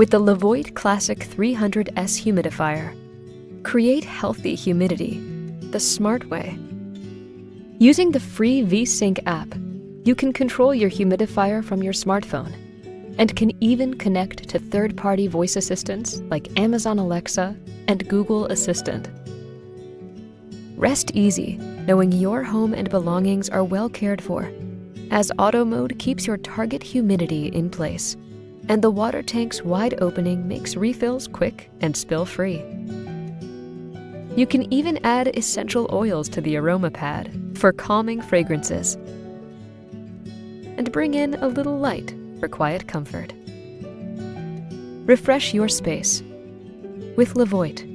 With the Levoit Classic 300S humidifier, create healthy humidity the smart way. Using the free vSync app, you can control your humidifier from your smartphone and can even connect to third-party voice assistants like Amazon Alexa and Google Assistant. Rest easy knowing your home and belongings are well cared for, as auto mode keeps your target humidity in place, and the water tank's wide opening makes refills quick and spill-free. You can even add essential oils to the aroma pad for calming fragrances, and bring in a little light for quiet comfort. Refresh your space with Levoit.